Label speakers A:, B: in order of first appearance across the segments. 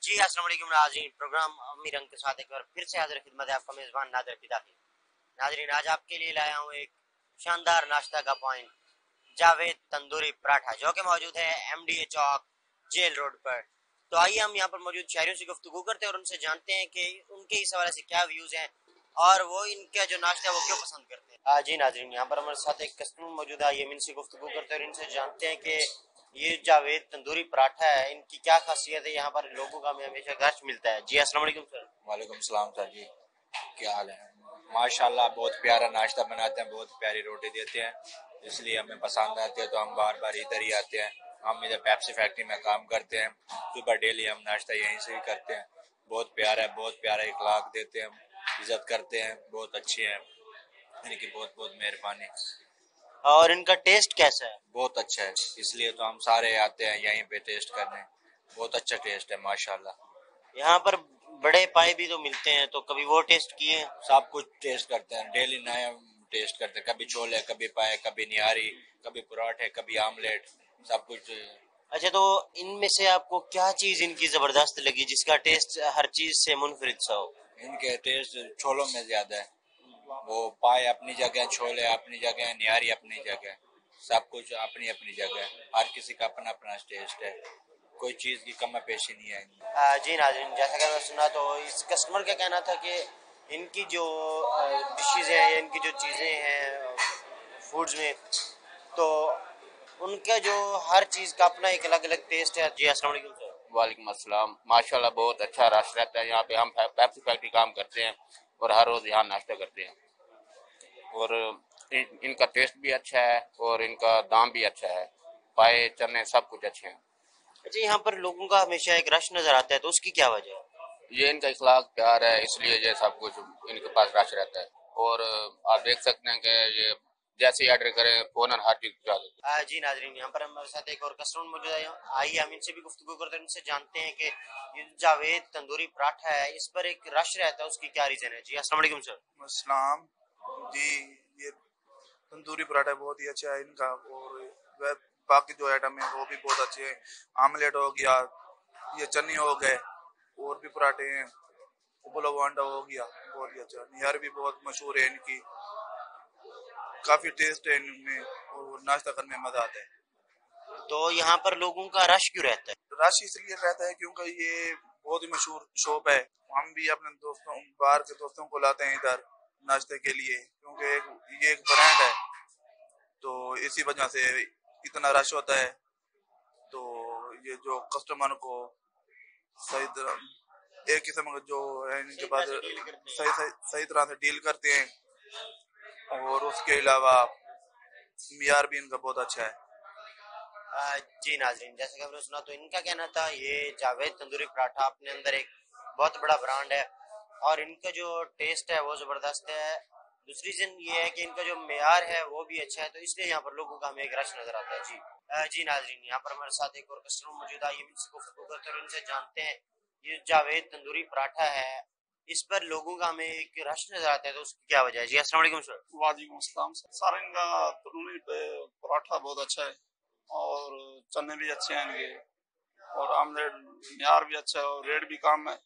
A: जी अस्सलाम वालेकुम नाज़रीन, प्रोग्राम अमीर रंग के साथ एक बार फिर से हाजिर खिदमत है आपका मेज़बान नादिर फिदाकी। नाज़रीन, आज आपके लिए लाया हूँ एक शानदार नाश्ता का पॉइंट, जावेद तंदूरी पराठा, जो कि मौजूद है एमडीए चौक, जेल रोड पर। तो आइए हम यहाँ पर मौजूद शहरियों से गुफ्तगू करते हैं और उनसे जानते हैं कि उनके इस हवाले से क्या व्यूज़ हैं और वो इनका जो नाश्ता है वो क्यों पसंद करते हैं। जी नाज़रीन, यहाँ पर हमारे साथ एक कस्टमर मौजूद है, ये इनसे गुफ्तगू करते हैं और इनसे जानते हैं कि ये जावेद तंदूरी पराठा है, इनकी क्या खासियत है, यहाँ पर लोगों का हमें हमेशा गर्श मिलता है। जी अस्सलाम वालेकुम सर।
B: वालेकुम सलाम सर जी, क्या हाल है? माशाल्लाह बहुत प्यारा नाश्ता बनाते हैं, बहुत प्यारी रोटी देते हैं, इसलिए हमें पसंद आती है तो हम बार बार इधर ही आते हैं। हम इधर पेप्सी फैक्ट्री में काम करते हैं, सुबह डेली हम नाश्ता यहीं से ही करते हैं। बहुत प्यारा है, बहुत प्यारा इखलाक देते हैं, इज्जत करते हैं, बहुत अच्छे हैं, इनकी बहुत बहुत मेहरबानी।
A: और इनका टेस्ट कैसा है?
B: बहुत अच्छा है, इसलिए तो हम सारे आते हैं यहीं पे टेस्ट करने। बहुत अच्छा टेस्ट है माशाल्लाह।
A: यहाँ पर बड़े पाए भी तो मिलते हैं, तो कभी वो टेस्ट किए?
B: सब कुछ टेस्ट करते हैं, डेली नया टेस्ट करते हैं, कभी छोले, कभी पाए, कभी निहारी, कभी पराठे, कभी आमलेट, सब कुछ।
A: अच्छा, तो इनमें से आपको क्या चीज इनकी जबरदस्त लगी जिसका टेस्ट हर चीज से मुनफरिद सा हो?
B: इनके टेस्ट छोलों में ज्यादा है, वो पाए अपनी जगह, छोले अपनी जगह, निहारी अपनी जगह, सब कुछ अपनी अपनी जगह। हर किसी का अपना अपना टेस्ट है, कोई चीज की कमी पेशी नहीं है।
A: जी नाज़रीन, जैसा कि मैंने सुना तो इस कस्टमर का कहना था कि इनकी जो डिशेज़ हैं या इनकी जो चीज़ें हैं फूड्स में, तो उनका जो हर चीज़ का अपना एक अलग अलग टेस्ट है। जी अस्सलाम वालेकुम सर।
C: वालेकुम अस्सलाम। माशाल्लाह बहुत अच्छा रश रहता है यहाँ पे। हम पेप्सी फैक्ट्री काम करते हैं और हर रोज़ यहाँ नाश्ता करते हैं, और इनका टेस्ट भी अच्छा है और इनका दाम भी अच्छा है, पाए चने सब कुछ अच्छे हैं।
A: अच्छा, यहाँ पर लोगों का हमेशा एक रश नज़र आता है, तो उसकी क्या वजह है?
C: ये इनका इखलाक प्यार है, इसलिए ये सब कुछ इनके पास रश रहता है। और आप देख सकते हैं कि ये जैसे ही ऑर्डर करें फौरन हर चीज़ पहुंचा देते हैं।
A: जी नाजरीन, यहाँ पर हमारे साथ एक और कस्टमर मौजूद है, आइए हम इनसे भी गुफ्तगू करते हैं, इनसे जानते हैं कि ये जावेद तंदूरी पराठा है, इस पर एक रश रहता है, उसकी क्या रीजन है। जी अस्सलाम वालेकुम सर।
D: अस्सलाम जी। ये तंदूरी पराठा बहुत ही अच्छा है इनका, और वह बाकी जो आइटम है वो भी बहुत अच्छे हैं। आमलेट हो गया, ये चने हो गए, और भी पराठे हैं, पुलाव अंडा हो गया, बहुत ही अच्छा। निहार भी बहुत मशहूर है इनकी, काफी टेस्ट है इनमें और नाश्ता करने में मजा आता है।
A: तो यहाँ पर लोगों का रश क्यों रहता है?
D: रश इसलिए रहता है क्योंकि ये बहुत ही मशहूर शॉप है। हम भी अपने दोस्तों, बाहर के दोस्तों को लाते हैं इधर नाश्ते के लिए, क्योंकि ये एक ब्रांड है, तो इसी वजह से इतना रश होता है। तो ये जो कस्टमर को सही तरह, एक किस्म का जो है इनके पास सही तरह से डील करते हैं, और उसके अलावा मियार भी इनका बहुत अच्छा है।
A: जी नाजरीन, जैसे कि हमने सुना तो इनका कहना था ये जावेद तंदूरी पराठा अपने अंदर एक बहुत बड़ा ब्रांड है और इनका जो टेस्ट है वो ज़बरदस्त है। दूसरी रीज़न ये है कि इनका जो मेयार है वो भी अच्छा है, तो इसलिए यहाँ पर लोगों का हमें एक रश नज़र आता है। जी जी नाजरीन, यहाँ पर हमारे साथ एक और कस्टमर मौजूद है, ये इनसे गुफ्तगू करते हैं और इनसे जानते हैं ये जावेद तंदूरी पराठा है, इस पर लोगों का हमें एक रश नज़र आता है, तो उसकी क्या वजह है। जी अस्सलाम वालेकुम सर।
E: वालेकुम अस्सलाम सर। इनका तंदूरी पराठा बहुत अच्छा है और चने भी अच्छे हैं इनके, और आमलेट यार भी अच्छा है और रेट भी कम है,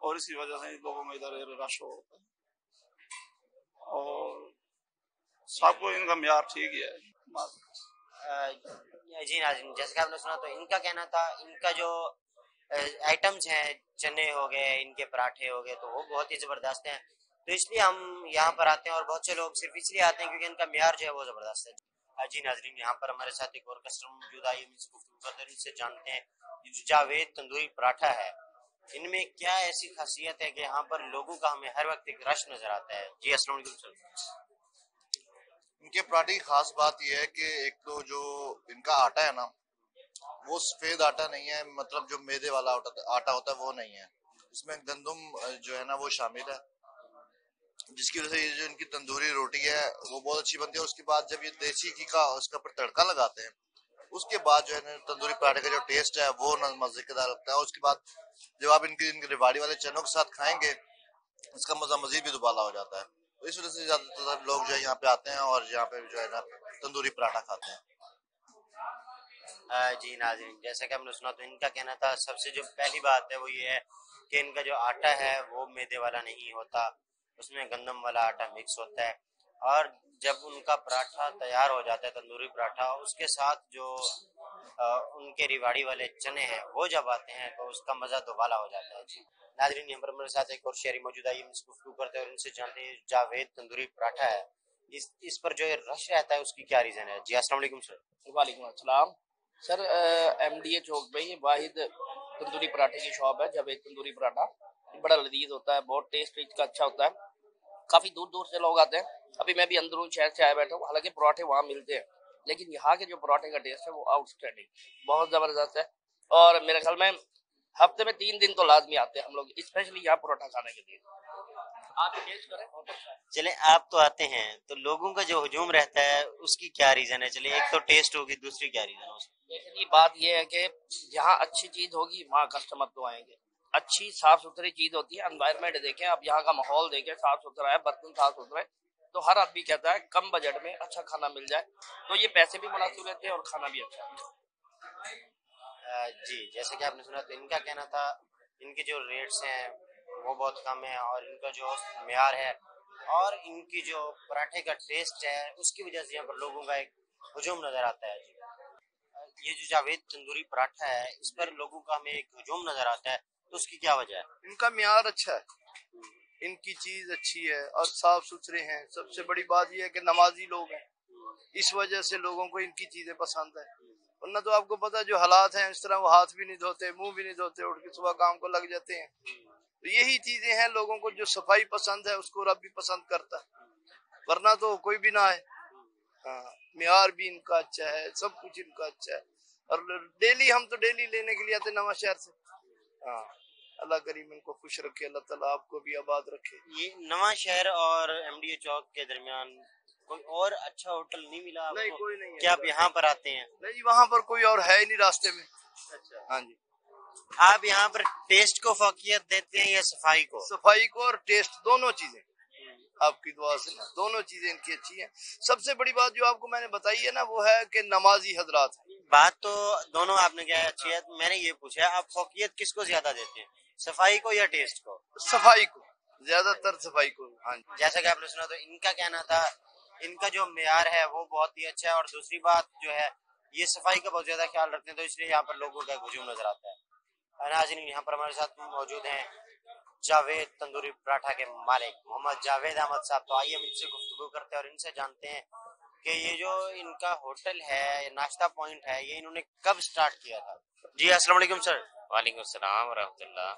E: और इसी वजह से लोगों में इधर रश होता है, और सबको इनका म्यार ठीक ही है।
A: जी नाज़रीन, जैसे कि आपने सुना तो इनका कहना था इनका जो आइटम्स हैं, चने हो गए, इनके पराठे हो गए, तो वो बहुत ही ज़बरदस्त हैं, तो इसलिए हम यहाँ पर आते हैं और बहुत से लोग सिर्फ इसलिए आते हैं क्योंकि इनका म्यार जो है वो ज़बरदस्त है। जी नाजरीन, यहाँ पर हमारे साथ एक और कस्टमर मौजूद है, इनसे गुफ्तगू करते हैं, इनसे जानते हैं ये जो जावेद तंदूरी पराठा है इनमें क्या ऐसी खासियत है कि यहाँ पर लोगों का हमें हर वक्त एक रश नजर आता है। जी अस्सलाम वालेकुम सर।
F: इनके पराठे की खास बात यह है कि एक तो जो इनका आटा है ना, वो सफेद आटा नहीं है, मतलब जो मैदे वाला आटा होता है वो नहीं है, इसमें गंदम जो है ना वो शामिल है, जिसकी वजह से ये जो इनकी तंदूरी रोटी है वो बहुत अच्छी बनती है। उसके बाद जब ये देसी घी का उसके ऊपर तड़का लगाते हैं, उसके बाद जो है ना तंदूरी पराठे का जो टेस्ट है वो न मजेदार लगता है। और उसके बाद जब आप इनके रिवाड़ी वाले चनों के साथ खाएंगे, इसका मजा मजीद भी दुबाला हो जाता है। तो इस वजह से ज्यादातर लोग जो है यहाँ पे आते हैं और यहाँ पे जो है ना तंदूरी पराठा खाते हैं।
A: जी नाज़रीन, जैसा कि हमने सुना तो इनका कहना था सबसे जो पहली बात है वो ये है कि इनका जो आटा है वो मैदे वाला नहीं होता, उसमें गंदम वाला आटा मिक्स होता है। और जब उनका पराठा तैयार हो जाता है, तंदूरी पराठा, उसके साथ जो उनके रिवाड़ी वाले चने हैं वो जब आते हैं तो उसका मज़ा दोबाला हो जाता है। जी नाज़रीन, यहाँ पर मेरे साथ एक और शहरी मौजूद है, इनसे गुफ्तगू करते हैं और इनसे जानते हैं जावेद तंदूरी पराठा है, इस पर जो रश रहता है उसकी क्या रीज़न है। जी अस्सलाम वालेकुम सर।
G: वालेकुम अस्सलाम सर। MDA चौक पे ये वाहिद तंदूरी पराठे की शॉप है। जब एक तंदूरी पराठा बड़ा लजीज होता है, बहुत टेस्ट इसका अच्छा होता है। काफ़ी दूर दूर से लोग आते हैं। अभी मैं भी अंदरून शहर से आया बैठा हूँ। हालांकि पराठे वहाँ मिलते हैं, लेकिन यहाँ के जो पराठे का टेस्ट है वो आउटस्टैंडिंग, बहुत ज़बरदस्त है। और मेरे ख्याल में हफ्ते में 3 दिन तो लाजमी आते हैं हम लोग, स्पेशली यहाँ पराठा खाने के लिए। आप टेस्ट करें, बहुत अच्छा है।
A: चले आप तो आते हैं तो लोगों का जो हुजूम रहता है उसकी क्या रीजन है। चले एक तो टेस्ट होगी, दूसरी क्या रीजन है उसकी।
G: देखिए बात यह है कि जहाँ अच्छी चीज होगी वहाँ कस्टमर तो आएंगे। अच्छी साफ सुथरी चीज होती है। एनवायरनमेंट देखें आप, यहाँ का माहौल देखें, साफ सुथरा है, बर्तन साफ सुथरे, तो हर आदमी कहता है कम बजट में अच्छा खाना मिल जाए, तो ये पैसे भी मुनासिब रहते हैं और खाना भी अच्छा है।
A: जी जैसे कि आपने सुना तो इनका कहना था इनके जो रेट्स हैं वो बहुत कम है और इनका जो मेयार है और इनकी जो पराठे का टेस्ट है उसकी वजह से यहाँ पर लोगों का एक हुजूम नजर आता है। जी ये जो जावेद तंदूरी पराठा है इस पर लोगों का हमें एक हुजूम नजर आता है, तो उसकी क्या वजह है।
H: इनका म्यार अच्छा है, इनकी चीज अच्छी है और साफ सुथरे हैं। सबसे बड़ी बात यह है कि नमाजी लोग हैं, इस वजह से लोगों को इनकी चीजें पसंद है। वरना तो आपको पता है जो हालात हैं, इस तरह वो हाथ भी नहीं धोते, मुंह भी नहीं धोते, उठ के सुबह काम को लग जाते हैं। तो यही चीजें हैं, लोगों को जो सफाई पसंद है उसको रब भी पसंद करता है, वरना तो कोई भी ना है। हाँ, म्यार भी इनका अच्छा है, सब कुछ इनका अच्छा है। और डेली हम तो डेली लेने के लिए आते नवा शहर से। हाँ, अल्लाह करीम इनको खुश रखे, अल्लाह ताला आपको भी आबाद रखे।
A: ये नवा शहर और MDA चौक के दरमियान कोई और अच्छा होटल नहीं मिला आपको?
H: नहीं, कोई नहीं है।
A: क्या आप यहाँ पर आते हैं?
H: नहीं, वहाँ पर कोई और है ही नहीं रास्ते में।
A: अच्छा,
H: हाँ जी।
A: आप यहाँ पर टेस्ट को फौकियत देते हैं या सफाई को?
H: सफाई को और टेस्ट दोनों चीजें आपकी दुआ से ना, दोनों चीजें इनकी अच्छी हैं। सबसे बड़ी बात जो आपको मैंने बताई है ना वो है कि नमाजी हजरात हैं।
A: बात तो दोनों आपने क्या अच्छी है, मैंने ये पूछा आप फौकियत किसको ज्यादा देते हैं, सफाई को या टेस्ट को?
H: सफाई को, ज्यादातर सफाई को। हाँ जी।
A: जैसा कि आपने सुना तो इनका कहना था इनका जो मेयार है वो बहुत ही अच्छा है और दूसरी बात जो है ये सफाई का बहुत ज्यादा ख्याल रखते हैं, तो इसलिए यहाँ पर लोगों का हुजूम नजर आता है। नाज़रीन, यहाँ पर हमारे साथ मौजूद हैं जावेद तंदूरी पराठा के मालिक मोहम्मद जावेद अहमद साहब। तो आइए हम इनसे गुफ्तगू करते हैं और इनसे जानते हैं कि ये जो इनका होटल है, नाश्ता पॉइंट है, ये इन्होंने कब स्टार्ट किया था। जी अस्सलाम वालेकुम सर।
C: वालेकुम सलाम रहमतुल्लाह।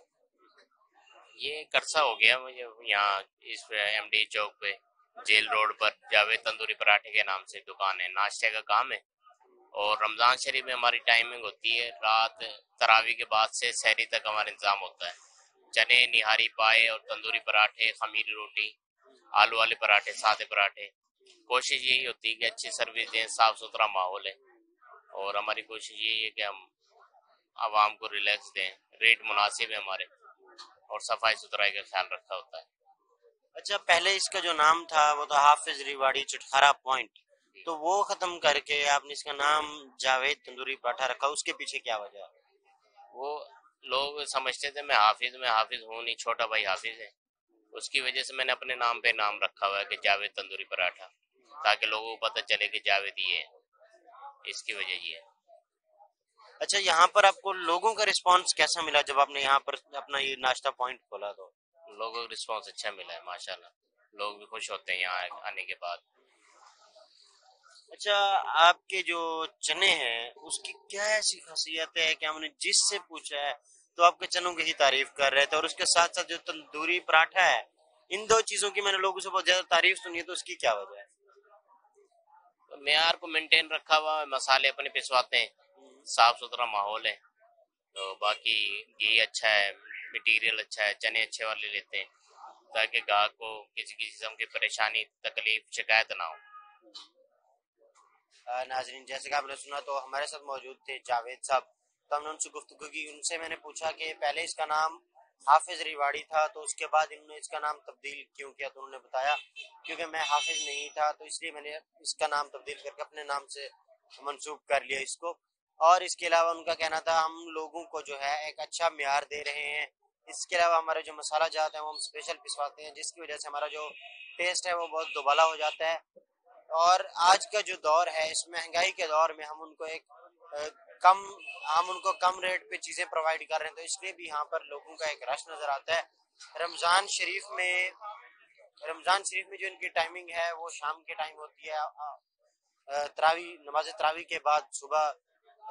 C: ये करसा हो गया मुझे यहाँ इस MDA चौक पे जेल रोड पर जावेद तंदूरी पराठे के नाम से दुकान है, नाश्ते का काम है। और रमज़ान शरीफ में हमारी टाइमिंग होती है, रात तरावी के बाद से सहरी तक हमारा इंतज़ाम होता है। चने, निहारी पाए और तंदूरी पराठे, खमीरी रोटी, आलू वाले पराठे, सादे पराठे। कोशिश यही होती है कि अच्छी सर्विस दें, साफ़ सुथरा माहौल है और हमारी कोशिश यही है कि हम आवाम को रिलैक्स दें। रेट मुनासिब है हमारे और सफाई सुथराई का ख्याल रखा होता है।
A: अच्छा, पहले इसका जो नाम था वो था हाफिज रिवाड़ी चटखारा पॉइंट, तो वो खत्म करके आपने इसका नाम जावेद तंदूरी पराठा रखा, उसके पीछे क्या वजह है?
C: वो लोग समझते थे मैं हाफिज हूँ नहीं, छोटा भाई हाफिज है, उसकी वजह से मैंने अपने नाम पे नाम रखा हुआ है कि जावेद तंदूरी पराठा, ताकि लोगों को पता चले कि जावेद ये है, इसकी वजह ये है।
A: अच्छा, यहाँ पर आपको लोगों का रिस्पांस कैसा मिला जब आपने यहाँ पर अपना ये नाश्ता पॉइंट खोला? तो
C: लोगों को रिस्पांस अच्छा मिला है माशाल्लाह, लोग भी खुश होते हैं यहाँ आने के बाद।
A: अच्छा, आपके जो चने हैं उसकी क्या ऐसी खासियत है कि हमने जिससे पूछा है तो आपके चनों की ही तारीफ कर रहे थे, और उसके साथ साथ जो तंदूरी पराठा है, इन दो चीजों की मैंने लोगों से बहुत ज्यादा तारीफ सुनी है, तो उसकी क्या वजह है?
C: तो मेयार को मेंटेन रखा हुआ, मसाले अपने पिसवाते हैं, साफ सुथरा माहौल है, तो बाकी घी अच्छा है, मटेरियल अच्छा है, चने अच्छे वाले लेते हैं ताकि गाहक को किसी किस्म की परेशानी, तकलीफ, शिकायत ना हो।
A: नाजरीन, जैसे कि आपने सुना तो हमारे साथ मौजूद थे जावेद साहब, तो हमने उनसे गुफ्तगू की। उनसे मैंने पूछा कि पहले इसका नाम हाफिज रिवाड़ी था तो उसके बाद इन्होंने इसका नाम तब्दील क्यों किया, तो उन्होंने बताया क्योंकि मैं हाफिज नहीं था तो इसलिए मैंने इसका नाम तब्दील करके अपने नाम से मंसूब कर लिया इसको। और इसके अलावा उनका कहना था हम लोगों को जो है एक अच्छा म्यार दे रहे हैं। इसके अलावा हमारे जो मसाला जात हैं वो हम स्पेशल पिसवाते हैं, जिसकी वजह से हमारा जो टेस्ट है वो बहुत दुबाला हो जाता है। और आज का जो दौर है, इस महंगाई के दौर में हम उनको कम रेट पे चीज़ें प्रोवाइड कर रहे हैं, तो इसलिए भी यहाँ पर लोगों का एक रश नज़र आता है। रमज़ान शरीफ में जो इनकी टाइमिंग है वो शाम के टाइम होती है, नमाज तरावी के बाद सुबह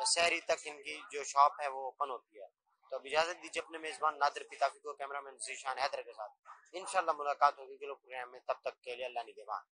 A: सहरी तक इनकी जो शॉप है वो ओपन होती है। तो अब इजाज़त दीजिए अपने मेज़बान नादिर पिताफी को, कैमरामैन ज़ीशान हैदर के साथ। इंशाल्लाह मुलाकात होगी अगले प्रोग्राम में, तब तक के लिए अल्लाह निगहबान।